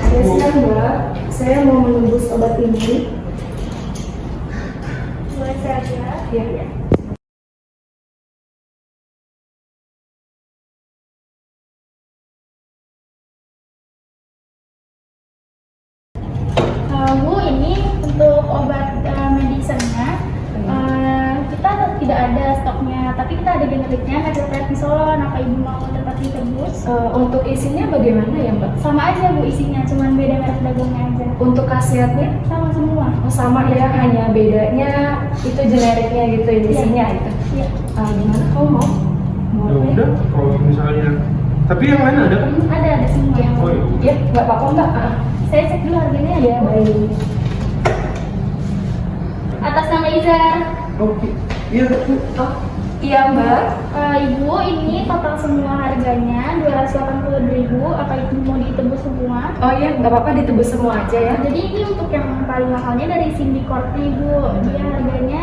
Ya, siang Mbak, saya mau menembus obat ini. Boleh saya lihat? Ya. Bu, ini untuk obat medicine-nya kita tidak ada stoknya, tapi kita ada generiknya, methylprednisolone. Apa Ibu mau tetap ditebus? Untuk isinya bagaimana ya Mbak? Sama aja Bu isinya, cuman beda merek dagangnya aja. Untuk khasiatnya? Sama semua. Oh, sama ya, hanya bedanya itu generiknya gitu, isinya itu. Iya. Gimana kamu mau? Ya udah, kalau misalnya. Tapi yang lain ada kan? Ada semua yang. Oh iya. Ya, nggak apa-apa Mbak. Saya cek dulu harganya Ya, baik. Atas nama Izar. Oke. Iya. Oh, iya Mbak. Ibu, ini total semua harganya 280.000. Apa itu mau ditebus semua? Oh iya, nggak apa-apa, ditebus semua aja ya. Jadi ini untuk yang paling mahalnya dari Symbicort nih Bu. Dia harganya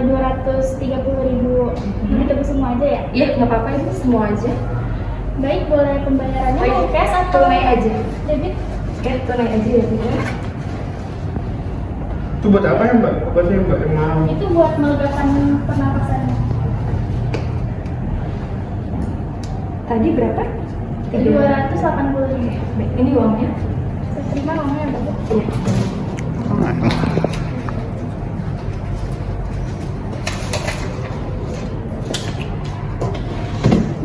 230.000. Ini ditebus semua aja ya? Iya, nggak apa-apa, itu semua aja. Baik, boleh pembayarannya Baik, mau cash atau tunai aja. debit? Oke, tunai aja ya Bu. Itu buat apa ya Mbak? Obatnya Mbak yang mahal? Itu buat melegakan pernapasan. Tadi berapa? 280.000. Baik, ini uangnya. Saya terima uangnya ya Bu. Iya.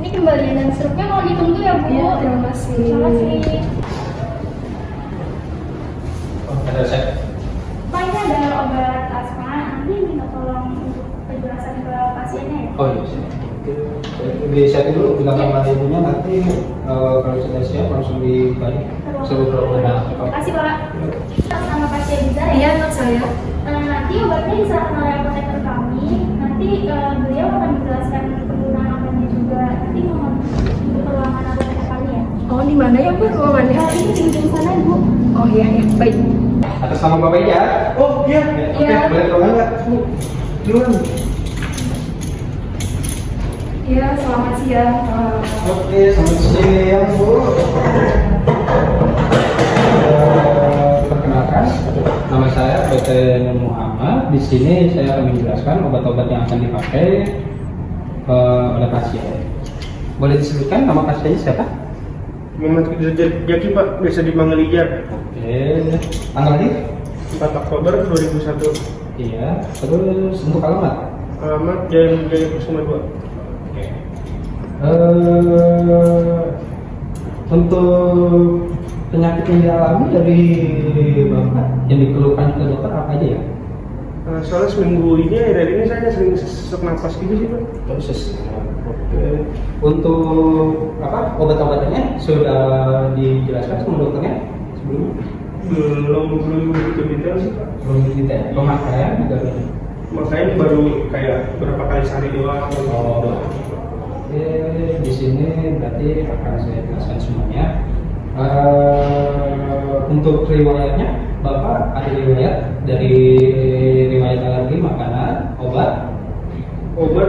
Ini kembalian dan struknya mau ditunggu ya Bu. Iya, terima kasih. Terima kasih. Ada resep. Pak, ini ada obat asma. Nanti minta tolong untuk penjelasan ke pasiennya ya. Oh iya, siap. Disiapin dulu, bilang sama ibunya nanti kalau sudah siap langsung dibalik suruh berapa. Terima kasih Pak. Sama pasien Izar Iya, ya. anak saya. Nanti obatnya diserahkan oleh apoteker kami. Nanti beliau akan menjelaskan penggunaan obatnya juga. Nanti mohon untuk ruangan apoteker kami ya. Oh, di mana ya Bu ruangannya? Ini di ujung sana Bu. Oh iya, ya, baik. Atas nama Bapak ya. Oh iya. Oke, Iya. boleh tolong nggak? Bu, duluan. Iya, selamat siang. Oke, selamat siang Bu. Perkenalkan, nama saya PT Muhammad. Di sini saya akan menjelaskan obat-obat yang akan dipakai oleh pasien. Boleh disebutkan nama pasiennya siapa? Muhammad Jaki Pak, biasa dipanggil Ijar. Oke, tanggal lahir? 4 Oktober 2001. Iya. Terus untuk alamat? Alamat Jalan Jaya Kusuma 2. Oke. Untuk penyakit yang dialami dari Bapak yang dikeluhkan ke dokter apa aja ya? Soalnya seminggu ini, akhir ini saya sering sesak napas gitu sih Pak. Terus oke. Untuk apa obat-obatannya sudah dijelaskan sama dokternya sebelumnya? Belum begitu detail sih Pak. Belum detail. Pemakaian juga belum. Makanya baru kayak berapa kali sehari doang. Oh. Oke, di sini berarti akan saya jelaskan semuanya. Untuk riwayatnya, Bapak ada riwayat dari riwayat alergi makanan, obat? Obat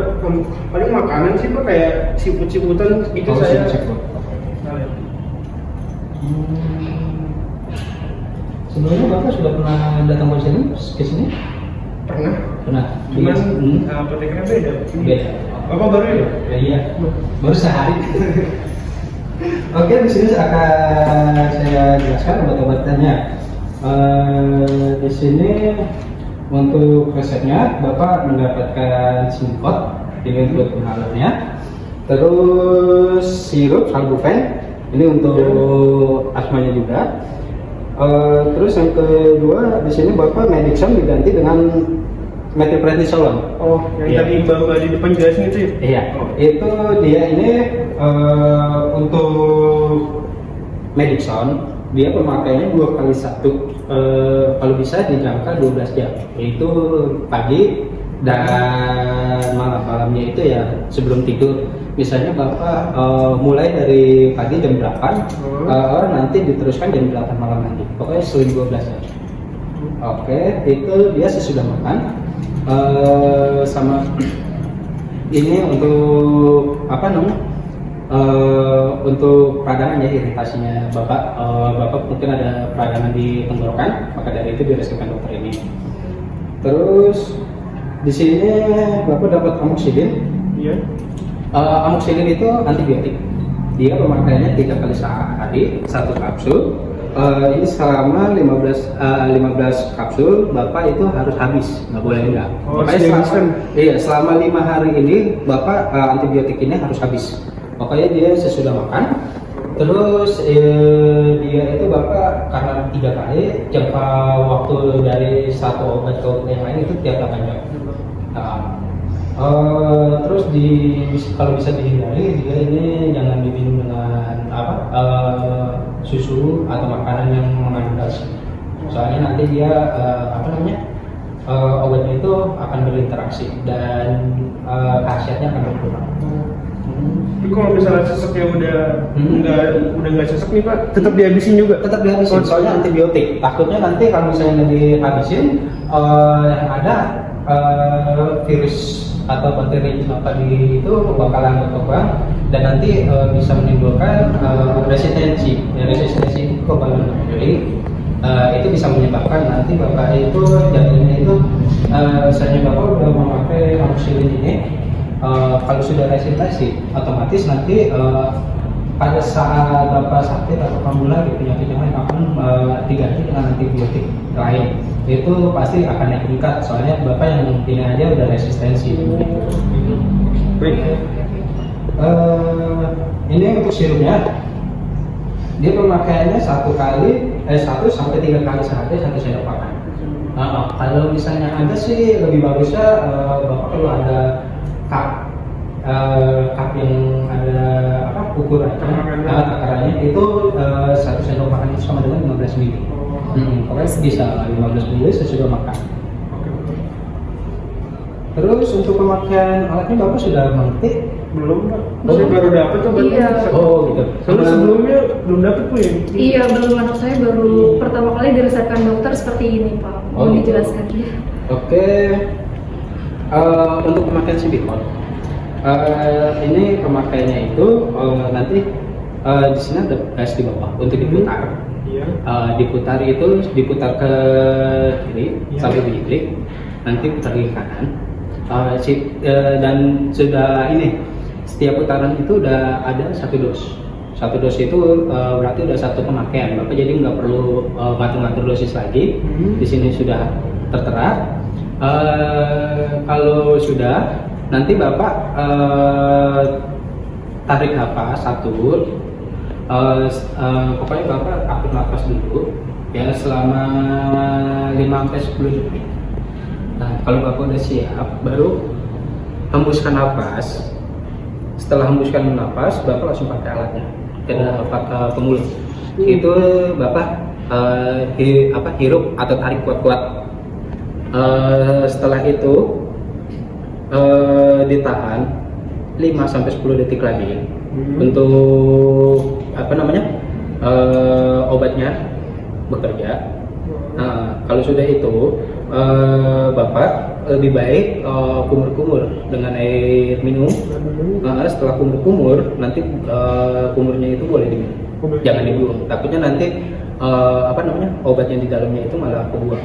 paling makanan sih Pak, kayak siput-siputan gitu Oh, saya. siput-siput. Nah, ya. Sebelumnya Bapak sudah pernah datang ke sini? Pernah. Pernah. Cuman Hmm. apotekernya beda. Beda. Bapak baru ya? Ya, iya, baru sehari. Oke, di sini akan saya jelaskan obat-obatannya. Di sini untuk resepnya, Bapak mendapatkan Symbicort dengan buat penghalusnya. Terus sirup Salbufen, ini untuk asmanya juga. Terus yang kedua di sini Bapak Medicine diganti dengan methylprednisolone. Oh, yang Iya. tadi Bapak di depan jelasin itu ya? Iya, itu dia ini untuk Medicine dia pemakaiannya 2x1, kalau bisa di jangka 12 jam, yaitu pagi dan malamnya itu ya sebelum tidur. Misalnya Bapak mulai dari pagi jam 8, nanti diteruskan jam 8 malam nanti, pokoknya seling 12 jam. Oke, itu dia sesudah makan. Sama ini untuk apa namanya untuk peradangan ya, iritasinya Bapak mungkin ada peradangan di tenggorokan, maka dari itu diresepkan dokter ini. Terus di sini Bapak dapat amoxicillin. Iya. Amoxicillin itu antibiotik. Dia pemakaiannya 3 kali sehari, 1 kapsul. Ini selama 15 kapsul Bapak itu harus habis, nggak boleh enggak. Oh, Makanya selama 5 hari ini Bapak antibiotik ini harus habis. Pokoknya dia sesudah makan. Terus dia itu Bapak karena 3 kali, jangka waktu dari satu obat ke obat yang lain itu tiap 8 jam. Terus kalau bisa dihindari, dia ini jangan diminum dengan susu atau makanan yang mengandung kalsium. Soalnya nanti dia obatnya itu akan berinteraksi dan khasiatnya akan berkurang. Tapi kalau misalnya seseknya udah nggak sesek nih Pak, tetap dihabisin juga? Tetap dihabisin, soalnya antibiotik. Takutnya nanti kalau misalnya nggak dihabisin, yang ada virus atau bakteri itu bakalan berkembang dan nanti bisa menimbulkan resistensi. Resistensi itu kekebalan bakteri. Itu bisa menyebabkan nanti Bapak itu jadinya itu misalnya Bapak udah memakai amoxicillin ini, kalau sudah resistensi otomatis nanti pada saat Bapak sakit atau kambuh lagi penyakit yang lain akan diganti dengan antibiotik lain. Itu pasti akan naik tingkat, soalnya Bapak yang ini aja udah resistensi. Baik. Ini untuk sirupnya, dia pemakaiannya 1 sampai 3 kali sehari 1 sendok makan. Kalau misalnya ada sih lebih bagusnya Bapak kalau ada cup yang ada ukurannya, takarannya itu 1 sendok makan itu sama dengan 15 ml. Pokoknya bisa 15 ml sesudah makan. Terus untuk pemakaian alatnya Bapak sudah mengerti? Belum Pak, saya baru dapat tuh. Iya. Oh gitu. Soalnya sebelumnya belum dapat Bu ya? Iya, belum. Anak saya baru pertama kali diresepkan dokter seperti ini Pak. Mau Oh, dijelaskan ya? Oke. Untuk pemakaian Symbicort, ini pemakaiannya itu nanti di sini ada gas di bawah untuk diputar. Iya. Diputar ke kiri sampai di kiri, nanti putar ke kanan. Dan sudah ini setiap putaran itu udah ada 1 dos. 1 dos itu berarti udah 1 pemakaian. Bapak jadi nggak perlu ngatur-ngatur dosis lagi. Di sini sudah tertera. Kalau sudah, nanti Bapak tarik nafas 1. Pokoknya Bapak atur nafas dulu ya selama 5-10 detik. Nah, kalau Bapak udah siap, baru hembuskan nafas. Setelah hembuskan nafas, Bapak langsung pakai alatnya ke mulut. Itu Bapak hirup atau tarik kuat-kuat. Setelah itu ditahan 5-10 detik lagi untuk obatnya bekerja. Kalau sudah itu Bapak lebih baik kumur-kumur dengan air minum. Setelah kumur-kumur, nanti kumurnya itu boleh diminum, jangan dibuang. Takutnya nanti obat yang di dalamnya itu malah kebuang.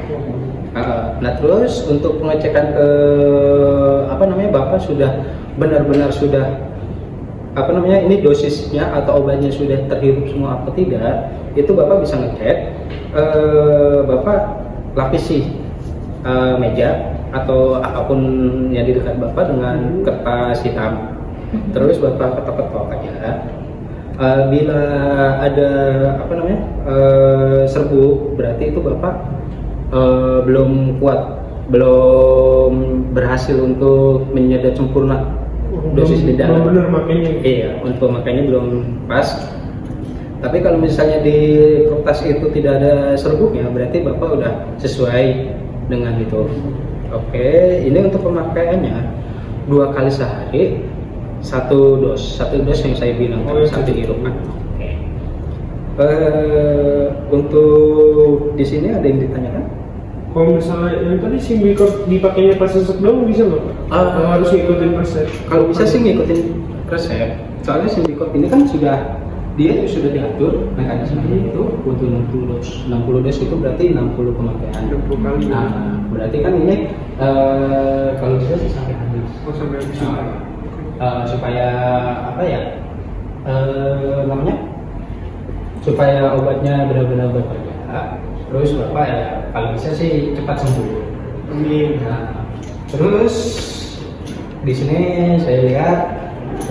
Nah terus untuk pengecekan ke Bapak sudah benar-benar sudah ini dosisnya atau obatnya sudah terhirup semua atau tidak, itu Bapak bisa ngecek. Bapak lapisi meja atau apapun yang di dekat Bapak dengan kertas hitam. Terus Bapak ketok-ketok aja. Bila ada serbuk, berarti itu Bapak belum kuat, belum berhasil untuk menyedot sempurna dosis di dalam. Belum benar makanya. Iya, untuk makanya belum pas. Tapi kalau misalnya di kertas itu tidak ada serbuknya, berarti Bapak udah sesuai dengan itu. Oke, ini untuk pemakaiannya 2 kali sehari, 1 dos yang saya bilang tadi, 1 hirupan. Oke. Untuk di sini ada yang ditanyakan? Kalau misalnya yang tadi Symbicort dipakainya pas sesek dong bisa nggak Pak? Atau harus ngikutin resep? Kalau bisa sih ngikutin resep. Soalnya Symbicort ini kan sudah dia sudah diatur mekanismenya itu untuk 60 dos itu berarti 60 pemakaian. 60 kali. Nah, berarti kan ini kalau bisa sih sampai habis. Oh, sampai habis. Supaya apa ya? Namanya? Supaya obatnya benar-benar bekerja. Terus Bapak ya kalau bisa sih cepat sembuh. Amin. Nah, terus di sini saya lihat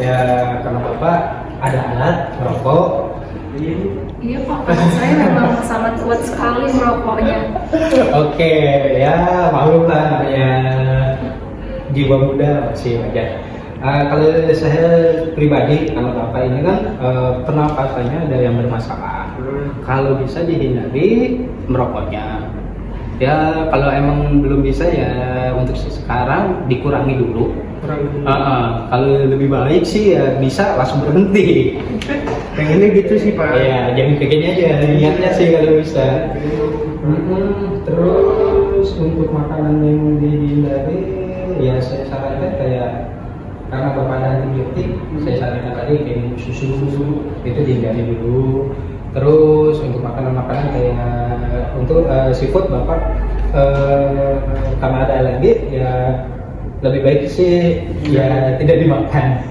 ya karena Bapak ada alat merokok. Iya Pak, saya memang sangat kuat sekali merokoknya. Oke, ya maklum lah ya jiwa muda masih wajar. Kalau saya pribadi, kalau Bapak ini kan pernapasannya ada yang bermasalah. Kalau bisa dihindari merokoknya. Ya kalau emang belum bisa ya untuk sekarang dikurangi dulu. Kalau lebih baik sih ya bisa langsung berhenti. Pengennya gitu sih Pak. Ya jangan begini aja niatnya sih kalau bisa. Terus untuk makanan yang dihindari ya saya sarankan kayak karena Bapak ada antibiotik, saya sarankan tadi kayak minum susu itu dihindari dulu. Terus untuk makanan-makanan kayak untuk seafood Bapak karena ada alergi ya lebih baik sih ya tidak dimakan.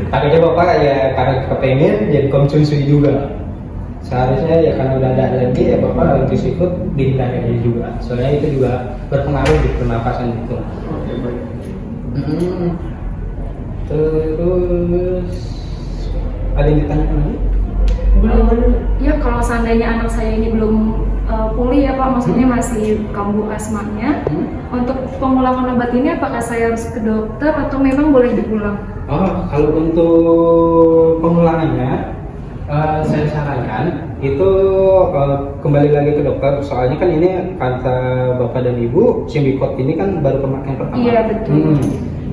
Takutnya Bapak ya karena kepengen jadi konsumsi juga. Seharusnya ya karena udah ada alergi ya Bapak untuk seafood dihindari juga. Soalnya itu juga berpengaruh di pernapasan itu. Terus ada yang ditanyakan lagi? Ya kalau seandainya anak saya ini belum pulih ya Pak, maksudnya masih kambuh asmanya, untuk pengulangan obat ini apakah saya harus ke dokter atau memang boleh diulang? Oh, kalau untuk pengulangannya saya sarankan itu kembali lagi ke dokter. Soalnya kan ini kata Bapak dan Ibu, Symbicort ini kan baru pemakaian pertama. Iya betul.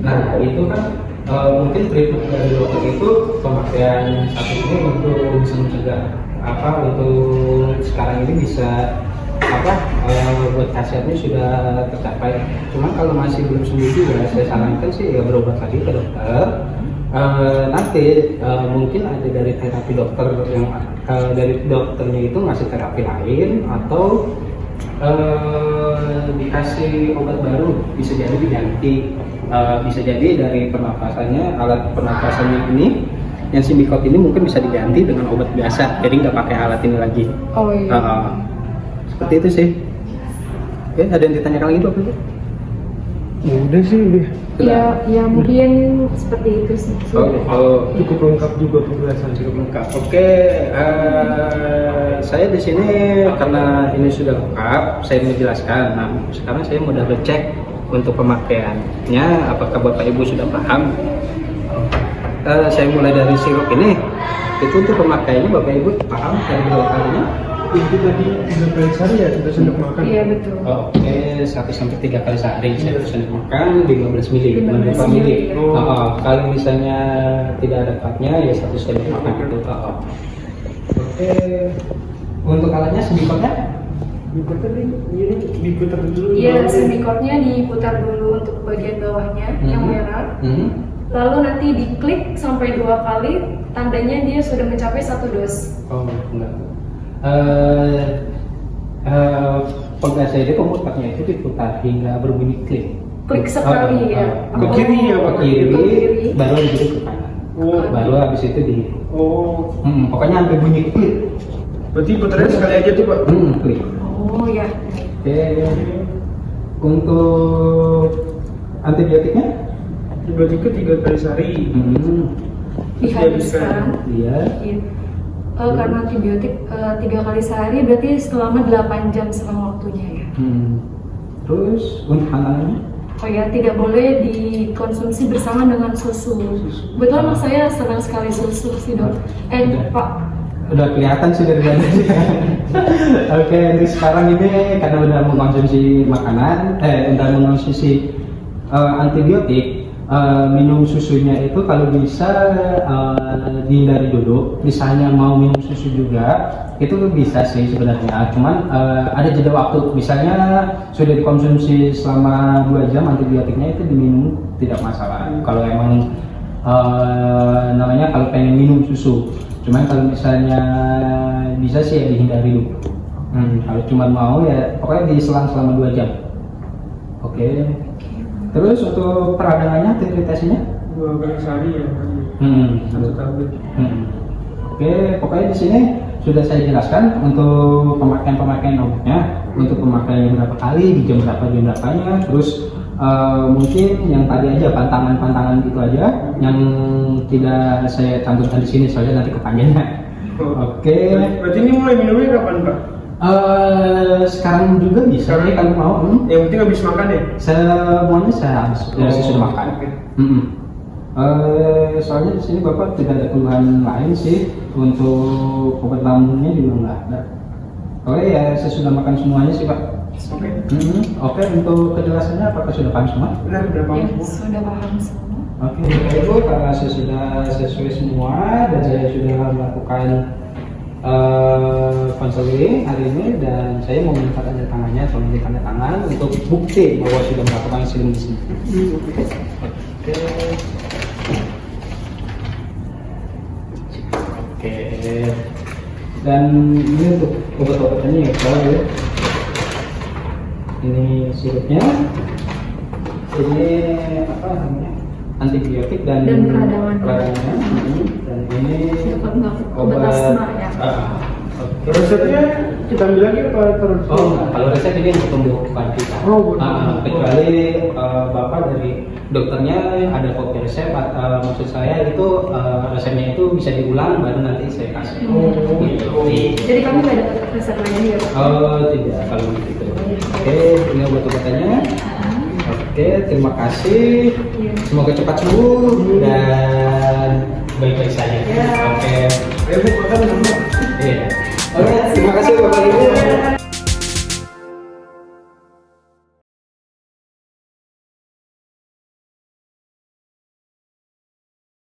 Nah itu kan mungkin treatment dari dokter itu pemakaian satu ini untuk bisa mencegah untuk sekarang ini bisa buat khasiatnya sudah tercapai. Cuman kalau masih belum sembuh juga saya sarankan sih ya berobat lagi ke dokter. Nanti mungkin ada dari terapi dokter yang dari dokternya itu ngasih terapi lain atau dikasih obat baru, bisa jadi diganti. Bisa jadi dari pernapasannya, alat pernapasannya ini yang Symbicort ini mungkin bisa diganti dengan obat biasa, jadi nggak pakai alat ini lagi. Oh iya. Seperti itu sih. Oke, ada yang ditanyakan lagi Pak? Udah sih udah. Ya mungkin seperti itu sih. Cukup lengkap juga penjelasan. Cukup lengkap. Oke, saya di sini karena ini sudah lengkap, saya menjelaskan. Nah, sekarang saya mau double check untuk pemakaiannya, apakah Bapak Ibu sudah paham? Saya mulai dari sirup ini, itu untuk pemakaiannya Bapak Ibu paham dari berapa kalinya? Itu tadi 3 kali sehari ya kita sendok makan. Iya betul. Oke, 1-3 kali sehari saya sendok makan 15 mili, 15 mili. mili. Kalau misalnya tidak ada partnya ya 1 sendok makan itu. Oke, untuk alatnya Symbicort-nya? Diputar dulu. Iya, Symbicort-nya diputar dulu untuk bagian bawahnya yang merah. Lalu nanti diklik sampai 2 kali, tandanya dia sudah mencapai 1 dos. Oh, enggak. Pegas itu pemutarnya itu diputar hingga berbunyi klik. Klik sekali ya. Ke kiri ya Pak? Ke kiri, kiri. baru habis itu ke kanan. Baru habis itu di. Pokoknya sampai bunyi klik. Berarti putarnya sekali aja tuh Pak? Klik. Oh ya. Oke. Untuk antibiotiknya? Antibiotiknya 3 kali sehari. Dihabiskan. Iya. Karena antibiotik 3 kali sehari berarti selama 8 jam selang waktunya ya. Terus untuk pantangannya? Oh ya, tidak boleh dikonsumsi bersama dengan susu. Betul anak saya senang sekali susu sih dok. Pak. Udah kelihatan sih dari badannya. Oke, untuk sekarang ini karena udah mengkonsumsi makanan, udah mengkonsumsi antibiotik. Minum susunya itu kalau bisa dihindari dulu. Misalnya mau minum susu juga itu bisa sih sebenarnya, cuman ada jeda waktu. Misalnya sudah dikonsumsi selama 2 jam antibiotiknya itu diminum tidak masalah. Kalau emang namanya kalau pengen minum susu, Cuman kalau misalnya bisa sih ya dihindari dulu. Kalau cuma mau ya pokoknya diselang selama 2 jam. Oke. Terus untuk peradangannya, aktivitasnya? 2 kali sehari ya. Satu tablet. Oke, pokoknya di sini sudah saya jelaskan untuk pemakaian obatnya, untuk pemakaiannya berapa kali, di jam berapanya, terus mungkin yang tadi aja pantangan gitu aja, yang tidak saya cantumkan di sini soalnya nanti kepanjangan. Oke. Berarti ini mulai minumnya kapan Pak? Sekarang juga bisa nih kalau mau. Yang penting habis makan ya? Semuanya saya sudah makan. Oke. Soalnya di sini Bapak tidak ada keluhan lain sih, untuk obat lambungnya juga nggak ada. Oke ya, saya sudah makan semuanya sih Pak. Oke. Oke, untuk kejelasannya apakah sudah paham semua? Benar, udah paham Ya, semua. sudah paham semua. Oke, Bapak Ibu, karena saya sudah sesuai semua dan saya sudah melakukan konseling hari ini, dan saya mau minta tanda tangannya atau minta tanda tangan untuk bukti bahwa sudah melakukan konseling di sini. Oke. Oke. Dan ini untuk obat-obatannya ya, Pak, ya. Ini sirupnya. Ini apa namanya? Antibiotik dan peradangan. Dan ini Obat asma ya. Oke. Resepnya kita ambil lagi apa terus? Oh, enggak. Kalau resep ini untuk pembukaan kita. Kecuali Bapak dari dokternya ada kopi resep, maksud saya itu resepnya itu bisa diulang baru nanti saya kasih. Gitu. Jadi kamu nggak dapat resep lagi ya Pak? Tidak kalau begitu. Oke, ini obat-obatannya. Oke, terima kasih. Iya. Semoga cepat sembuh dan baik-baik saja. Ya. Oke. Ayo Bu, makan dulu. Iya. Oke, terima kasih Bapak Ibu.